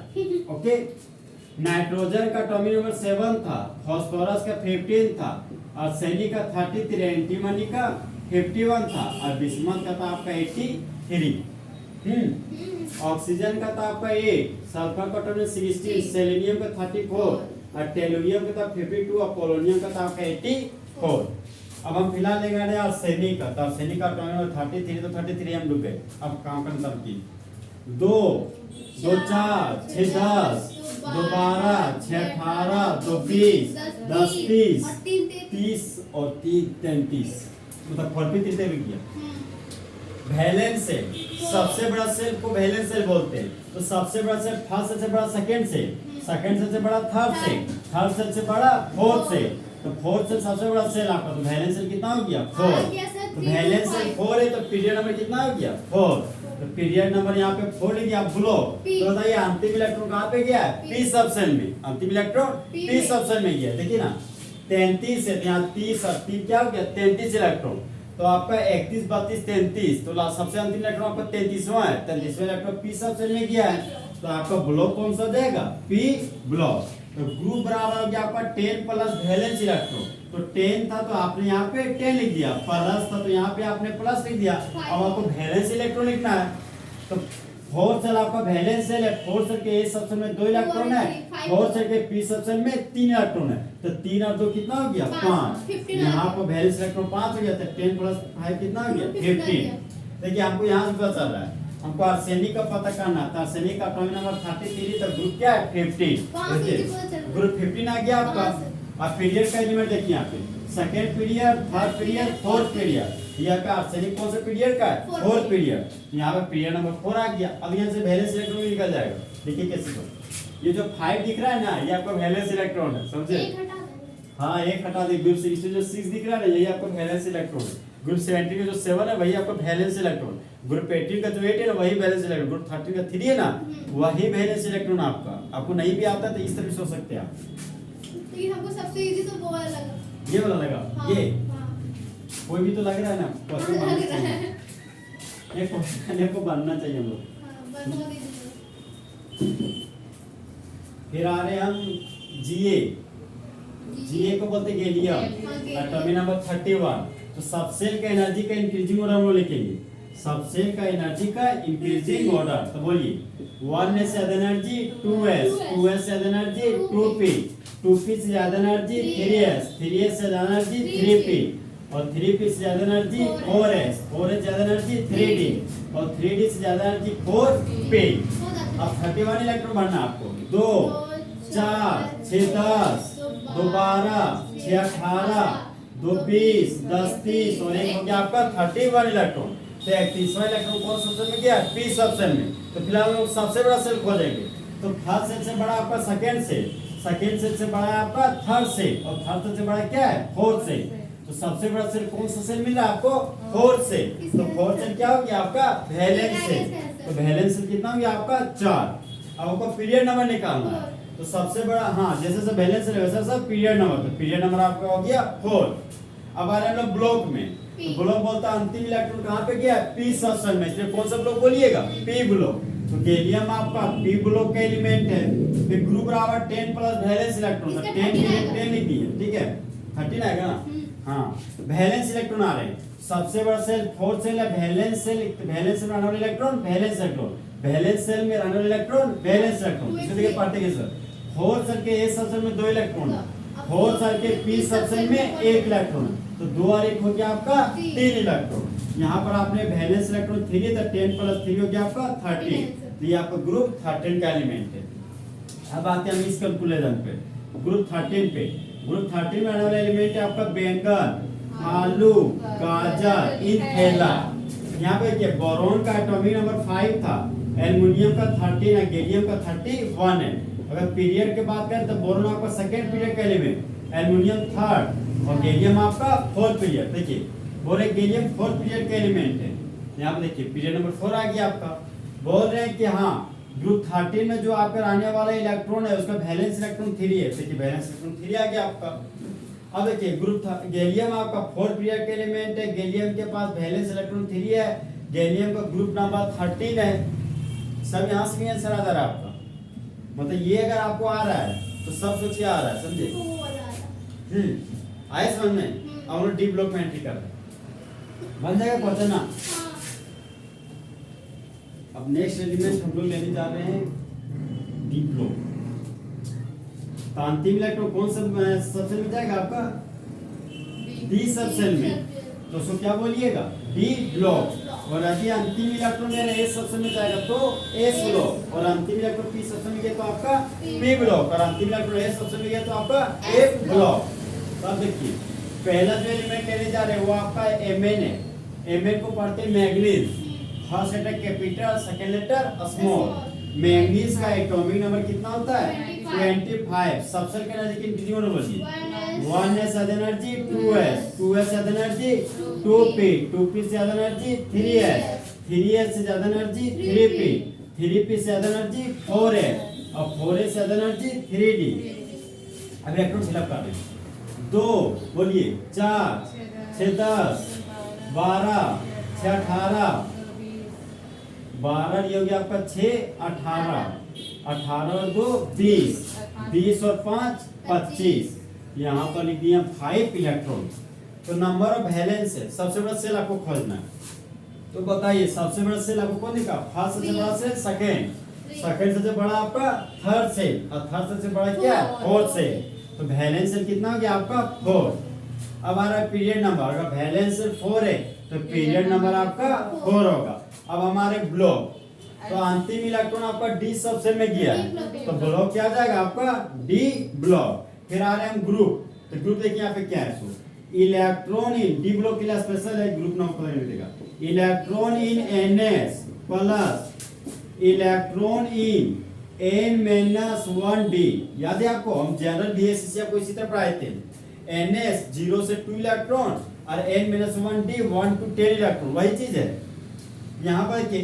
S1: ओके, नाइट्रोजन का एटॉमिक नंबर 7 था, फास्फोरस का 15 था, आर्सेनिक का 33, एंटीमनी का 51 था और बिस्मथ का था आपका 83। ऑक्सीजन का था आपका 8, सल्फर का एटॉमिक 16, सेलेनियम का 34 और टेलुरियम का था 52 और पोलोनियम का था आपका 84। अब हम फिलहाल लेंगे आर्सेनिक का। तो आर्सेनिक का एटॉमिक नंबर 33, तो 33 हम डूबे। अब काम करना की 2 2 4 6 10 2 12 6 18 2 20 10 30 30 और 3 33, मतलब 43 तक गया। वैलेंस सेल, सबसे बड़ा सेल को वैलेंस सेल बोलते हैं। तो सबसे बड़ा सेल फर्स्ट सेल से बड़ा सेकंड सेल, सेकंड सेल से बड़ा थर्ड सेल, थर्ड सेल से बड़ा फोर्थ सेल। तो फोर्थ सेल सबसे बड़ा सेल आपका। तो वैलेंस सेल कितना हो गया? 4। तो वैलेंस सेल 4 है, तो पीरियड नंबर कितना हो गया? 4। तो पीरियड नंबर यहाँ पे 4 लिख दिया। ब्लॉक तो बताइए अंतिम इलेक्ट्रॉन कहाँ पे गया? पी सबसेल में। अंतिम इलेक्ट्रॉन पी सबसेल में गया। देखिए ना 33 है, यहाँ 30 और 3 क्या हो गया? 33 इलेक्ट्रॉन। तो आपका 31 32 33, तो सबसे अंतिम इलेक्ट्रॉन आपका 33वां है। 33वां इलेक्ट्रॉन पी सबसेल में गया है, तो आपका ब्लॉक कौन सा हो जाएगा? P block. तो ग्रुप बराबर हो गया आपका 10 प्लस वैलेंस इलेक्ट्रॉन। तो 10 था तो आपने यहाँ पे 10 लिख दिया, प्लस था तो यहाँ पे आपने प्लस लिख दिया। अब आपको वैलेंस इलेक्ट्रॉन लिखना है, तो 4 सेल आपका वैलेंस सेल है। 4 सेल के A सबसेल में 2 इलेक्ट्रॉन है, 4 सेल के P सबसेल में 3 इलेक्ट्रॉन है। तो 3 और 2 कितना हो गया 5। यहाँ पर वैलेंस इलेक्ट्रॉन 5 हो गया, तो 10 प्लस 5 कितना हो गया 15। देखिए हमको यहाँ से पता चल रहा है, हमको आर्सेनिक का पता करना था। आर्सेनिक का एटॉमिक नंबर 33, तो ग्रुप क्या है 15। ग्रुप 15 आ गया आपका। अब पीरियड का एलिमेंट देखिए यहाँ पे, second period, third period, fourth period. यहाँ पे आर्सेनिक कौन सा पीरियड का है, फोर्थ पीरियड। यहाँ पे पीरियड नंबर 4 आ गया। अब यहाँ से वैलेंस इलेक्ट्रॉन निकल जाएगा। देखिए कैसे तो ये जो 5 दिख रहा है ना, ये आपका वैलेंस इलेक्ट्रॉन है, समझे। हाँ एक हटा दे, ग्रुप 6 जो 6 दिख रहा है ना, यही आपका वैलेंस इलेक्ट्रॉन है। ग्रुप 17 का जो 7 है वही आपका वैलेंस इलेक्ट्रॉन। ग्रुप 18 का जो 8 है ना वही वैलेंस इलेक्ट्रॉन। ग्रुप 13 का 3 है ना, वही वैलेंस इलेक्ट्रॉन आपका। आपको नहीं भी आता तो इस तरह सोच सकते हैं आप।
S2: लेकिन हमको सबसे इजी तो वो वाला लगा,
S1: ये वाला लगा।
S2: हाँ,
S1: ये
S2: हाँ,
S1: कोई भी तो लग रहा है ना, क्वेश्चन
S2: हाँ,
S1: बनना
S2: लग रहा
S1: चाहिए।
S2: है।
S1: ये क्वेश्चन को बनना चाहिए हम लोग।
S2: हाँ, बहुत easy था।
S1: फिर आ रहे हैं हम जीए। जीए को बोलते गैलियम,
S2: गैलियम।
S1: Atomic number 31। तो सबसेल का एनर्जी का इंक्रीजिंग ऑर्डर हम लोग लिखेंगे। सबसेल का एनर्जी का इंक्रीजिंग ऑर्डर, तो बोलिए 1 से ज्यादा एनर्जी 2s, 2s से ज्यादा एनर्जी 2p, 2p से ज्यादा एनर्जी 3s, 3s से ज्यादा एनर्जी 3p, और 3p से ज्यादा एनर्जी 4s, 4s से ज्यादा एनर्जी 3d, और 3d से ज्यादा एनर्जी 4p। अब 31 इलेक्ट्रॉन भरना आपको। 2 4 6 10 2 12 6 18 2 20 10 30, और एक हो गया आपका 31 इलेक्ट्रॉन। तो 31वां इलेक्ट्रॉन कौन सा सेल में गया, पी सब सेल में। तो फिलहाल हम लोग सबसे बड़ा सेल खोजेंगे। तो फर्स्ट सेल से बड़ा आपका सेकंड सेल, सेकंड सेल से बड़ा है आपका थर्ड सेल, और थर्ड सेल से बड़ा क्या है फोर्थ सेल। तो सबसे बड़ा सेल कौन सा सेल मिल रहा है आपको, फोर्थ सेल। तो फोर्थ सेल क्या हो गया आपका वैलेंस सेल। तो वैलेंस सेल कितना हो गया आपका 4। अब आपको पीरियड नंबर निकालना है। तो सबसे बड़ा, हाँ जैसे से वैलेंस सेल वैसा सब पीरियड नंबर, तो पीरियड नंबर आपका हो गया 4। अब आ रहे हैं हम लोग ब्लॉक में। तो ब्लॉक बोलता है अंतिम इलेक्ट्रॉन कहाँ पे गया, पी सबसेल में, इसलिए कौन सा ब्लॉक बोलिएगा, पी ब्लॉक। तो गैलियम आपका पी ब्लॉक का एलिमेंट है। फिर ग्रुप बराबर 10 प्लस वैलेंस इलेक्ट्रॉन, तो 10 लिख दिए, ठीक है 13 आएगा ना। हाँ वैलेंस इलेक्ट्रॉन आ रहे हैं। सबसे बड़ा सेल फोर्थ सेल है, वैलेंस सेल, वैलेंस सेल में रहने वाले electron valence electron, valence shell में रहने वाले इलेक्ट्रॉन वैलेंस इलेक्ट्रॉन। इसे देखिए पढ़ते हैं सर। फोर्थ सेल के ए सबसेल में 2 इलेक्ट्रॉन, फोर्थ सेल के पी सबसेल में 1 इलेक्ट्रॉन, तो 2 और 1 हो गया आपका 3 इलेक्ट्रॉन। यहाँ पर आपने वैलेंस इलेक्ट्रॉन 3 है, तो 10 प्लस 3 हो गया आपका 13। तो ये आपका ग्रुप 13 का एलिमेंट है। अब आते हैं हम इस कैलकुलेशन पे, ग्रुप 13 पे। ग्रुप 13 में आने वाला एलिमेंट है आपका बैंगन, आलू, गाजर, इनहेला। यहाँ पे देखिए बोरॉन का एटॉमिक नंबर 5 था, एल्युमिनियम का 13 है, गैलियम का 31 है। अगर पीरियड की बात करें तो बोरॉन आपका सेकंड पीरियड का एलिमेंट, एल्युमिनियम थर्ड, और गैलियम आपका फोर्थ पीरियड। देखिए बोरे गैलियम फोर्थ पीरियड का एलिमेंट है। यहाँ पे देखिए पीरियड नंबर 4 आ गया आपका। बोल रहे हैं कि हाँ ग्रुप 13 में जो आपका आने वाला इलेक्ट्रॉन है उसका वैलेंस इलेक्ट्रॉन 3 है। देखिए वैलेंस इलेक्ट्रॉन 3 आ गया आपका। अब देखिए ग्रुप गैलियम आपका फोर्थ पीरियड का एलिमेंट है, गैलियम के पास वैलेंस इलेक्ट्रॉन 3 है, गैलियम का ग्रुप नंबर 13 है। सब यहाँ से भी आंसर आ जा रहा है आपका, मतलब ये अगर आपको आ रहा है तो सब सोचिए आ रहा है, समझे। आए समझ में। अब हम डी ब्लॉक में एंट्री कर रहे हैं, बन जाएगा क्वेश्चन ना। अब नेक्स्ट एलिमेंट हम लोग लेने जा रहे हैं डी ब्लॉक। तो अंतिम इलेक्ट्रॉन कौन सा सबसेल में जाएगा आपका, डी सबसेल में। तो उसको क्या बोलिएगा, डी ब्लॉक। और अभी अंतिम इलेक्ट्रॉन मेरा एस सबसेल में जाएगा तो एस ब्लॉक, और अंतिम इलेक्ट्रॉन पी सबसेल में गया तो आपका पी ब्लॉक, और अंतिम इलेक्ट्रॉन एस सबसेल में गया तो आपका एफ ब्लॉक। तो अब देखिए पहला जो एलिमेंट लेने जा रहे हैं वो आपका एमएन है। एमएन को पढ़ते हैं manganese, first letter capital, second letter small. Manganese का एटॉमिक नंबर कितना होता है 25। सबसेल का एनर्जी कितनी होने वाली है, 1s ज्यादा एनर्जी 2s, 2s ज्यादा एनर्जी 2p, 2p से ज्यादा एनर्जी 3s, 3s से ज्यादा एनर्जी 3p, 3p से ज्यादा एनर्जी 4s, और 4s से ज्यादा एनर्जी 3d। अब इलेक्ट्रॉन फिलअप कर रहे हैं। 2 बोलिए 4 6 10 12 6 18, 12 ये हो गया आपका 6 18, 18 और 2 20, 20 और 5 25। यहाँ पर लिख दिया 5 इलेक्ट्रॉन। तो नंबर ऑफ वैलेंस है, सबसे बड़ा सेल आपको खोजना है। तो बताइए सबसे बड़ा सेल आपको कौन दिखा? फर्स्ट सबसे बड़ा सेल, सेकंड सबसे बड़ा आपका थर्ड सेल, और थर्ड सबसे बड़ा क्या है? Fourth shell. तो वैलेंस सेल कितना हो गया आपका? 4। अब आ रहा है पीरियड नंबर। अगर वैलेंस सेल 4 है तो पीरियड नंबर आपका 4 होगा। अब हमारे ब्लॉक, तो अंतिम इलेक्ट्रॉन आपका डी सब सेल में गया है, तो ब्लॉक क्या आ जाएगा आपका? D block. फिर आ रहे हैं हम ग्रुप। तो ग्रुप देखिए यहाँ पे क्या है? इलेक्ट्रॉन इन डी ब्लॉक के लिए स्पेशल है, ग्रुप नाम पता नहीं देगा। Electron in NS plus electron in n-1d। याद है आपको? हम जनरल बीएससी से आपको इसी तरह पढ़ाए थे। ns 0 से 2 इलेक्ट्रॉन और n-1d 1 to 10 इलेक्ट्रॉन, वही चीज है। यहाँ पर कि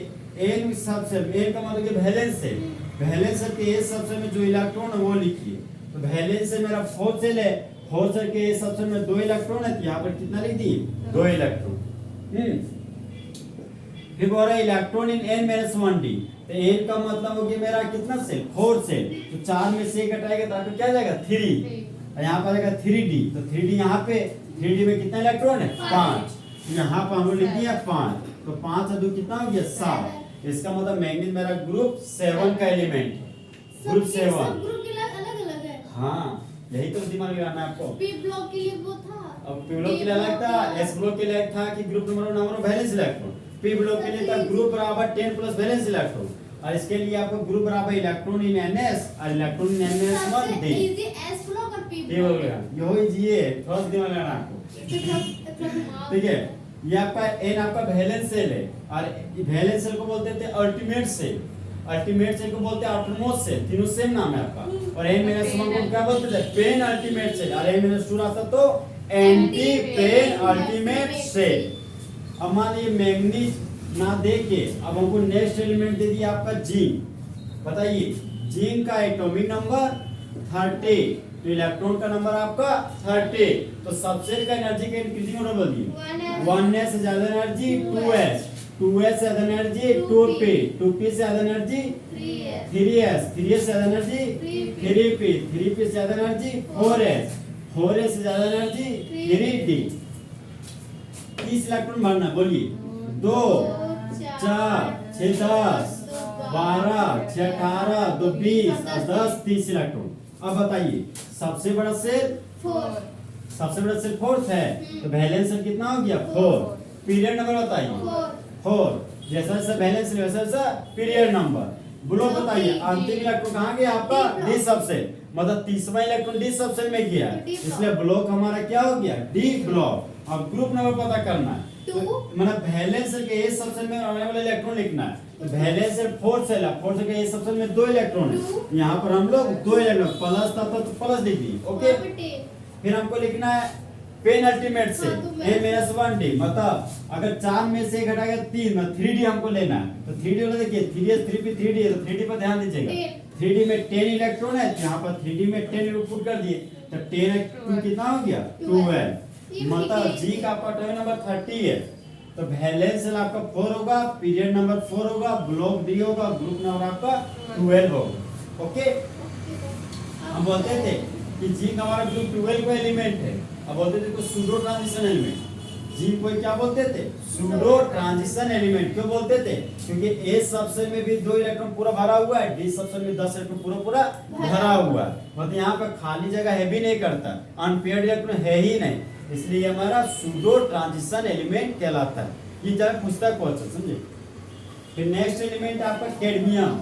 S1: n सबसे, n का मतलब कि वैलेंस है। वैलेंस सेल के s सबसे में जो इलेक्ट्रॉन है वो लिखिए। तो वैलेंस से मेरा 4 सेल है, 4 सेल के s सबसे में 2 इलेक्ट्रॉन है, तो यहाँ पर कितना लिख दिए? 2 इलेक्ट्रॉन। फिर बोल रहा है इलेक्ट्रॉन इन n-1d। तो n का मतलब हो गया मेरा कितना सेल? 4 सेल। तो 4 में से 1 घटाएगा तो आपको क्या जाएगा? 3। और यहाँ पर आएगा 3d। तो 3d यहाँ पे, 3d में कितना इलेक्ट्रॉन है? 5। यहाँ पर हम लोग लिख दिया 5। तो 5 और 2 कितना हो गया? 7। इसका मतलब मैग्नीज मेरा ग्रुप 7 का एलिमेंट है। ग्रुप 7।
S2: सब ग्रुप के लिए अलग-अलग है।
S1: हाँ, यही तो दिमाग लगाना है आपको।
S2: पी ब्लॉक के लिए वो था।
S1: अब पी ब्लॉक के लिए अलग था, एस ब्लॉक के लिए अलग था कि group number of valence electron. P block के लिए था ग्रुप बराबर 10 प्लस वैलेंस इलेक्ट्रॉन, और इसके लिए आपको ग्रुप बराबर इलेक्ट्रॉन इन एनएस और electron in n-1d।
S2: Easy S block और पी
S1: ये हो गया, यो इजी है, थोड़ा सा दिमाग लगाना आपको। ठीक है, ये आपका n आपका वैलेंस सेल है, और वैलेंस सेल को बोलते थे अल्टीमेट सेल। अल्टीमेट सेल को बोलते हैं आउटरमोस्ट सेल। तीनों सेम नाम है आपका। और n-1 को क्या बोलते थे? Penultimate shell. और n-2 आता तो एंटी पेन अल्टीमेट सेल। अब मान लीजिए मैग्नीज ना देके अब हमको नेक्स्ट एलिमेंट दे दिया आपका जिंक। बताइए जिंक का एटॉमिक नंबर 30, तो इलेक्ट्रॉन का नंबर आपका 30। तो सबसेल का एनर्जी का इंक्रीजिंग ऑर्डर बोल दिए। 1s से ज्यादा एनर्जी 2s, 2s से ज्यादा एनर्जी 2p, 2p से ज्यादा एनर्जी 3s, 3s से ज्यादा एनर्जी 3p, 3p से ज्यादा एनर्जी 4s, 4s से ज्यादा एनर्जी 3d। 30 इलेक्ट्रॉन भरना, बोलिए 2 4 6 10 12 6 18 2 20 और 10 30 इलेक्ट्रॉन। अब बताइए सबसे बड़ा सेल
S2: 4।
S1: सबसे बड़ा सेल 4th है, तो वैलेंस सेल कितना हो गया? 4। पीरियड नंबर बताइए 4। जैसा जैसा वैलेंस सेल वैसा वैसा पीरियड नंबर। ब्लॉक बताइए अंतिम इलेक्ट्रॉन कहाँ गया आपका? D subshell. मतलब 30वां इलेक्ट्रॉन डी सबसेल में गया है, इसलिए ब्लॉक हमारा क्या हो गया? D block. अब ग्रुप नंबर पता करना है, तो मतलब वैलेंस सेल के ए सबसेल में आने वाला इलेक्ट्रॉन लिखना है। तो वैलेंस सेल 4th सेल है, 4th सेल के ए सबसेल में 2 इलेक्ट्रॉन है। यहाँ पर हम लोग 2 इलेक्ट्रॉन प्लस था तो प्लस लिख दिए। ओके, फिर हमको लिखना है पेन अल्टीमेट से n-1d। मतलब अगर 4 में से घटाएगा 3 में 3d हमको लेना है। तो 3d वाला देखिए 3s 3p 3d है, तो 3d पर ध्यान दीजिएगा। 3d में 10 इलेक्ट्रॉन है, तो यहाँ पर 3d में 10 पुट कर दिए, तो 10 2 कितना हो गया? 12। मतलब जी का आपका एटॉमिक नंबर 30 है। तो वैलेंस सेल आपका 4 होगा, पीरियड नंबर 4 होगा, ब्लॉक डी होगा, ग्रुप नंबर आपका 12 होगा। ओके, हम बोलते थे कि जिंक हमारा ग्रुप 12 का एलिमेंट है। अब बोलते थे को सूडो ट्रांजिशन एलिमेंट। जिंक को क्या बोलते थे? Pseudo transition element. क्यों बोलते थे? क्योंकि ए सबसेल में भी 2 इलेक्ट्रॉन पूरा भरा हुआ है, डी सबसेल में 10 इलेक्ट्रॉन पूरा पूरा भरा हुआ है। मतलब यहाँ पे खाली जगह है भी नहीं करता, अनपेयर्ड इलेक्ट्रॉन है ही नहीं, इसलिए हमारा सूडो ट्रांजिशन एलिमेंट कहलाता है। ये जब पूछता है क्वेश्चन, समझे। फिर नेक्स्ट एलिमेंट आपका कैडमियम।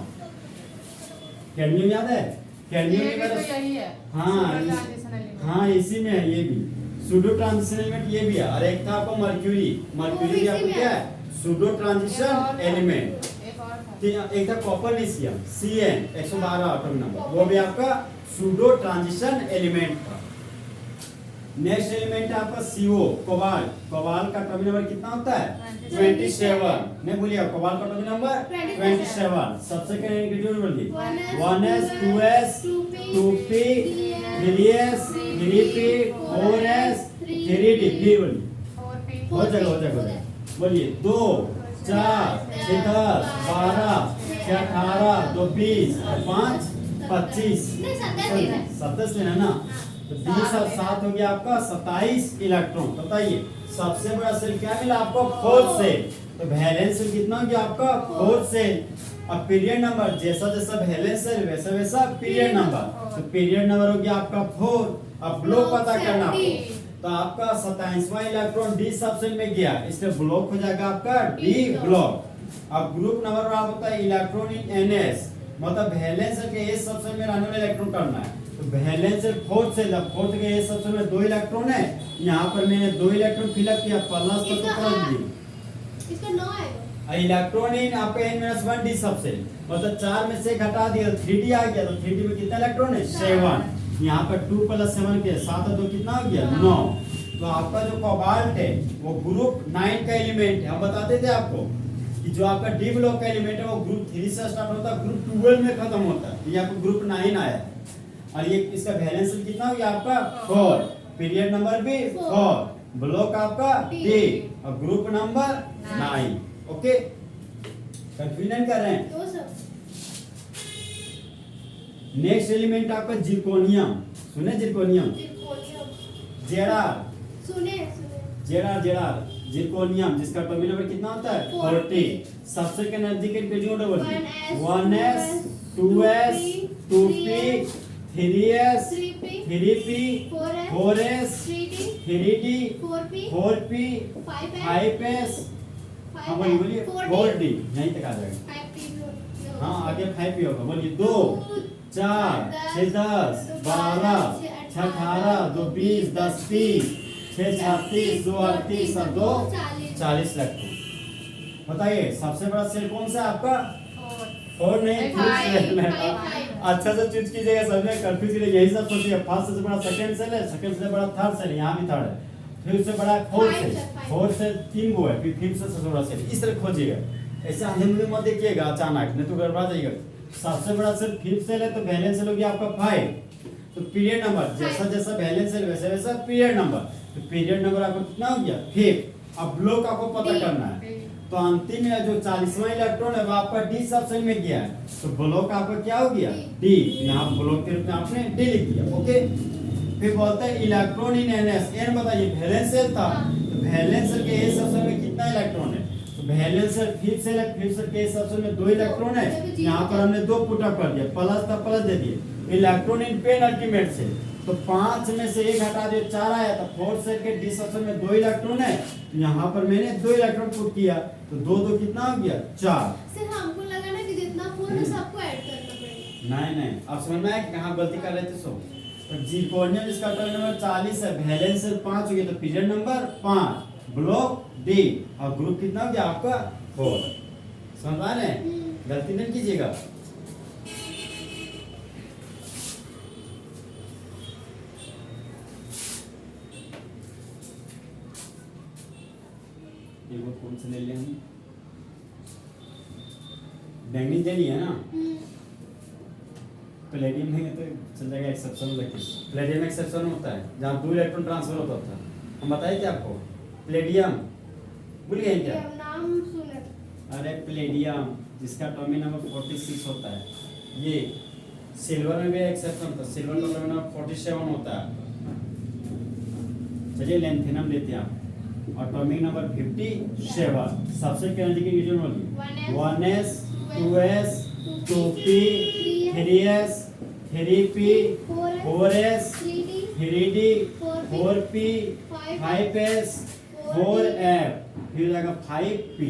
S1: कैडमियम याद है? कैडमियम
S3: ये भी तो यही है।
S1: हाँ इसी में है ये भी सूडो ट्रांजिशन एलिमेंट, ये भी है। और एक था आपका मर्क्यूरी। मर्क्यूरी भी आपको क्या है? Pseudo transition element. एक था कॉपरनिशियम Cn 112 एटॉमिक नंबर, वो भी आपका सूडो ट्रांजिशन एलिमेंट था। नेक्स्ट एलिमेंट है आपका CO कोबाल्ट। कोबाल्ट का एटॉमिक नंबर कितना होता है? 27। नहीं भूलिएगा, कोबाल्ट का एटॉमिक नंबर 27। सबसे क्या इंग्रेडिएंट बोलिए? 1s 2s 2p 3s 3p 4s 3d। फिर बोलिए हो जाएगा बोलिए 2 4 6 10 12 छह 18 2 20 और 5 25
S2: नहीं 27 लेना है।
S1: 27 लेना ना, तो 20 और 7 हो गया आपका 27 इलेक्ट्रॉन। बताइए सबसे बड़ा सेल क्या मिला आपको? Fourth shell. तो वैलेंस सेल कितना हो गया आपका? Fourth shell. अब पीरियड नंबर जैसा जैसा वैलेंस सेल वैसा वैसा पीरियड नंबर, तो पीरियड नंबर हो गया आपका 4। अब ब्लॉक पता करना आपको, तो आपका 27वां इलेक्ट्रॉन डी सब सेल में गया, इसलिए ब्लॉक हो जाएगा आपका डी ब्लॉक। अब ग्रुप नंबर आप होता है इलेक्ट्रॉन इन एनएस, मतलब वैलेंस सेल के एस सब सेल में रहने वाले इलेक्ट्रॉन करना है। तो वैलेंस सेल फोर्थ सेल, अब फोर्थ के एस सब सेल में 2 इलेक्ट्रॉन है, यहाँ पर मैंने 2 इलेक्ट्रॉन फिलअप किया, प्लस तो प्लस दी।
S2: इसका 9 आएगा।
S1: इलेक्ट्रॉन इन आपका n-1 डी सब सेल, मतलब 4 में से घटा दिया 3d आ गया, तो 3d में कितना इलेक्ट्रॉन है? 7। यहाँ पर 2 + 7 के 7 और 2 कितना हो गया? 9। तो आपका जो कोबाल्ट है वो ग्रुप 9 का एलिमेंट है। हम बताते थे आपको कि जो आपका डी ब्लॉक का एलिमेंट है वो ग्रुप 3 से स्टार्ट होता है, ग्रुप 12 में खत्म होता है। ये आपको ग्रुप 9 आया है, और ये इसका वैलेंस कितना हो गया आपका? 4। पीरियड नंबर भी 4, ब्लॉक आपका डी, और ग्रुप नंबर 9। ओके, कंफ्यूजन कर रहे हैं?
S2: तो सब
S1: नेक्स्ट एलिमेंट आपका जिरकोनियम। सुने जिरकोनियम?
S2: जिरकोनियम
S1: जेडार,
S2: सुने
S1: जेडार जिरकोनियम, जिसका एटॉमिक नंबर कितना होता है? 40। सबसे के नजदीक paging number 1s 2s 2p 3s 3p 4s 3d 4p 5s, हाँ बोलिए 4d, यहीं तक आ जाएगा। हाँ आगे 5 भी होगा, बोलिए 2 4 6 10 12 6 18 2 20 10 30 6 36 2 38 और 2 40 इलेक्ट्रॉन। बताइए सबसे बड़ा सेल कौन सा है आपका? 4 नहीं, 5। अच्छा से चूज कीजिएगा, सब में कंफ्यूज कीजिएगा, यही सब सोचिए। फर्स्ट से बड़ा सेकंड सेल है, सेकंड से बड़ा थर्ड सेल, यहाँ भी थर्ड है, फिर उससे बड़ा फोर्थ सेल, फोर्थ से 3 गो है, फिर फिफ्थ से सबसे बड़ा सेल। इस तरह खोजिएगा, ऐसे अंधेरे मत देखिएगा अचानक, नहीं तो गड़बड़ा जाएगा। सबसे बड़ा सेल फिफ्थ सेल है, तो वैलेंस सेल हो गया आपका 5। तो पीरियड नंबर जैसा जैसा वैलेंस सेल वैसा वैसा पीरियड नंबर, तो पीरियड नंबर आपको कितना हो गया? 5। अब ब्लॉक आपको पता करना है, तो अंतिम में जो 40वां इलेक्ट्रॉन है वो आपका डी सब सेल में गया है, तो ब्लॉक आपका क्या हो गया? डी। यहाँ ब्लॉक के रूप में आपने डी लिख दिया। ओके, फिर बोलते हैं इलेक्ट्रॉन इन एनएस। एन बताइए वैलेंस सेल था, तो वैलेंस सेल के एस सब सेल में कितना इलेक्ट्रॉन है? तो वैलेंस सेल फिफ्थ सेल है, फिफ्थ सेल के एस सब सेल में 2 इलेक्ट्रॉन है, यहाँ पर हमने 2 पुट अप कर दिया, प्लस था प्लस दे दिए। Electron in penultimate shell, तो 5 में से 1 हटा दिए 4 आया, तो फोर्थ सेल के डी सब सेल में 2 इलेक्ट्रॉन है, यहाँ पर मैंने 2 इलेक्ट्रॉन पुट किया, तो 2 2 कितना हो गया? 4।
S2: सर हमको लगा ना कि जितना 4 है सबको ऐड करना पड़ेगा।
S1: नहीं, आप समझ में आया कि कहाँ गलती कर रहे थे? सो तो जिरकोनियम इसका एटॉमिक नंबर 40 है, वैलेंस सेल 5 हो गया, तो पीरियड नंबर 5, ब्लॉक डी, और ग्रुप कितना हो गया आपका? 4। समझ आ रहे हैं? गलती नहीं कीजिएगा। ये वो कौन से ले लिया हम? बैंगनी जली है ना, प्लेटियम है तो चल जाएगा एक्सेप्शन लेके। प्लेटियम एक्सेप्शन होता है जहाँ 2 इलेक्ट्रॉन ट्रांसफर होता था। हम बताए क्या आपको? प्लेटियम भूल गए क्या?
S2: नाम सुने।
S1: अरे प्लेटियम जिसका एटॉमिक नंबर 46 होता है, ये सिल्वर में भी एक्सेप्शन होता है, सिल्वर का एटॉमिक नंबर 47 होता है। चलिए लैंथेनम लेते हैं आप, एटॉमिक नंबर 57, सबसे नजदीकी न्यूट्रॉन वाली 1s 2s 2p 3s 3p 4s 3d 4p 5s 4f, फिर जाएगा 5p।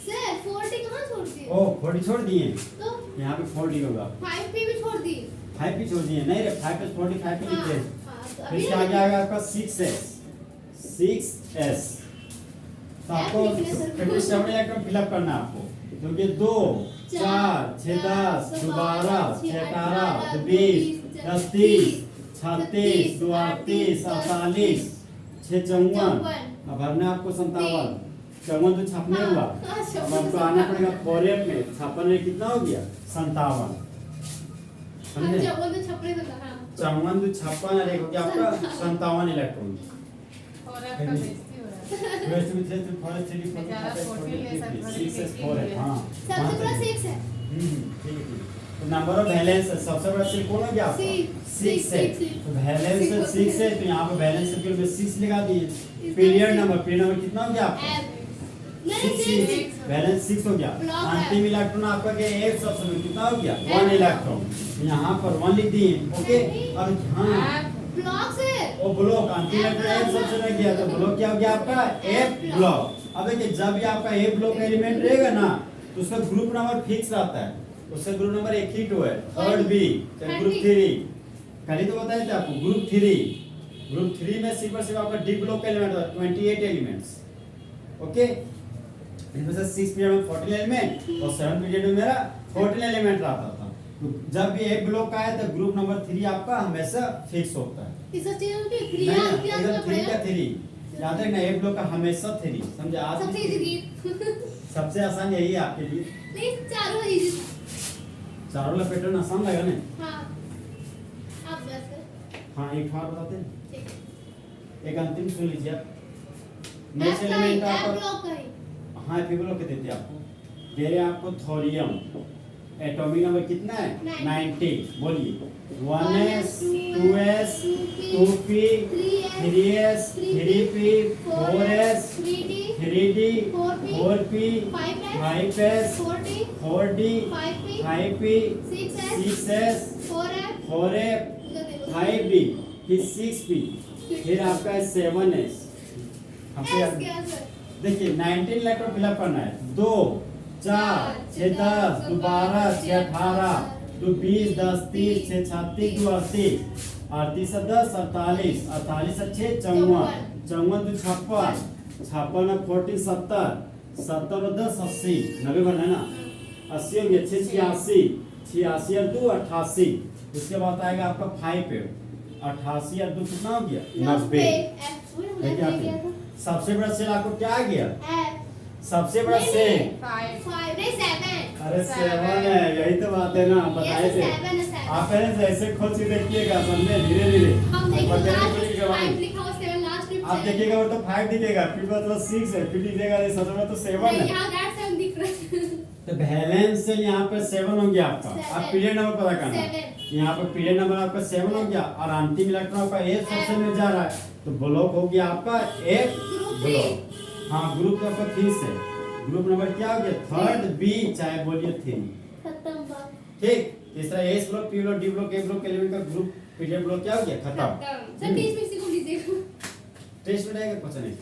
S2: सर 40 कहाँ छोड़ दिए?
S1: ओ 40 छोड़ दिए,
S2: तो
S1: यहाँ पे 40 होगा।
S2: 5p भी छोड़ दिए।
S1: 5p छोड़ दिए, नहीं रे 5 + 40 5p लिख दे।
S2: तो
S1: फिर इसके आगे आएगा आपका 6s। तो आपको फिर से इलेक्ट्रॉन फिलअप करना है आपको, क्योंकि 2 4 6 10 12 6 18 2 20 10 30 36 2 38 48 6 54, अब भरना आपको 57, 54 तो छापने हुआ, अब आपको आना पड़ेगा फॉरेम में, 56 में कितना हो गया? 57। समझे? 54 तो 56 और एक हो गया आपका 57 इलेक्ट्रॉन।
S3: और आपका बेइज्जती हो रहा है।
S1: वैसे भी 3 4 3 4 5 6 4 है। हां
S2: सबसे बड़ा 6 है।
S1: ठीक है। तो नंबर ऑफ वैलेंस सबसे बड़ा सेल कौन हो गया आपका?
S2: Six.
S1: 6 है। तो वैलेंस
S2: Six
S1: 6 है, तो यहाँ पे वैलेंस के में 6 लगा दिए। पीरियड नंबर कितना हो गया आपका?
S2: नहीं
S1: 6 वैलेंस 6 हो गया।
S2: Block
S1: अंतिम इलेक्ट्रॉन आपका क्या है? F सबसे में कितना हो गया? 1 इलेक्ट्रॉन। यहाँ पर 1 लिख दिए। ओके, अब हाँ
S2: ब्लॉक से
S1: वो ब्लॉक अंतिम इलेक्ट्रॉन F सबसे में गया, तो ब्लॉक क्या हो गया आपका? F block. अब देखिए जब भी आपका F ब्लॉक का एलिमेंट रहेगा ना, तो उसका ग्रुप नंबर फिक्स रहता है। उसका ग्रुप नंबर एक ही तो है, थर्ड बी, ग्रुप 3। कल ही तो बताया था आपको, ग्रुप 3 में सिर्फ और सिर्फ आपका डी ब्लॉक का एलिमेंट होता है 28 एलिमेंट्स। ओके, इनमें से 6 पीरियड में 14 एलिमेंट और 7 पीरियड में मेरा 14 एलिमेंट रहता था। तो जब भी एक ब्लॉक का है तो ग्रुप नंबर 3 आपका हमेशा फिक्स होता है।
S2: इस चीज में
S1: नहीं ना, एकदम 3 का 3 याद रखना, एक ब्लॉक का हमेशा 3 समझे? आज
S2: सबसे इजी
S1: सबसे आसान यही है आपके लिए।
S2: नहीं चारों इजी
S1: चारों वाला पैटर्न आसान लगा ना?
S2: हाँ आप वैसे
S1: हाँ, एक बार बताते हैं,
S2: ठीक है।
S1: एक अंतिम सुन लीजिए आप।
S2: F
S1: नेक्स्ट एलिमेंट
S2: का
S1: आपका
S2: ब्लॉक का ही
S1: हाँ पी ब्लॉक के देते हैं आपको। दे रहे हैं आपको थोरियम, एटॉमिक नंबर कितना है? 90। बोलिए 1s 2s 2p 3s 3p 4s 3d 4p 5s 4d 5p 6s 4f 5b फिर 6p फिर आपका 7s। देखिए 19 इलेक्ट्रॉन फिलअप करना है। 2 4 6 10 2 12 6 18 2 20 10 30 6 36 2 38 38 से 10 48 48 से 6 54 54 2 56 56 और 14 70 70 और 10 80 90 बनना है ना? 80 और 6 86 86 और 2 88। इसके बाद आएगा आपका 5 पे 88 और 2 कितना हो गया? 90। देखिए आप सबसे बड़ा सेल आपको क्या आ गया? सबसे बड़ा सेल अरे 7 है, यही तो बात है ना, बताए थे आप पहले से ऐसे खुद से देखिएगा, समझे? धीरे धीरे आप देखिएगा वो तो 5 दिखेगा, फिर मतलब 6 है, फिर दिखेगा सबसे बड़ा तो 7 है। तो बैलेंस सेल यहाँ पे 7 हो गया आपका। आप पीरियड नंबर पता करना, यहाँ पे पीरियड नंबर आपका 7 हो गया और अंतिम इलेक्ट्रॉन आपका F सबसे में जा रहा है, तो ब्लॉक हो गया आपका F ब्लॉक। हाँ, ग्रुप तो आपका 3 है, ग्रुप नंबर क्या हो गया? थर्ड बी, चाहे बोलिए 3। ठीक, तीसरा S block, P block, D block, A block element का ग्रुप पीरियड ब्लॉक क्या हो गया? खत्म।
S2: सर टेस्ट में किसी को लीजिएगा
S1: टेस्ट में रहेगा कुछ नहीं।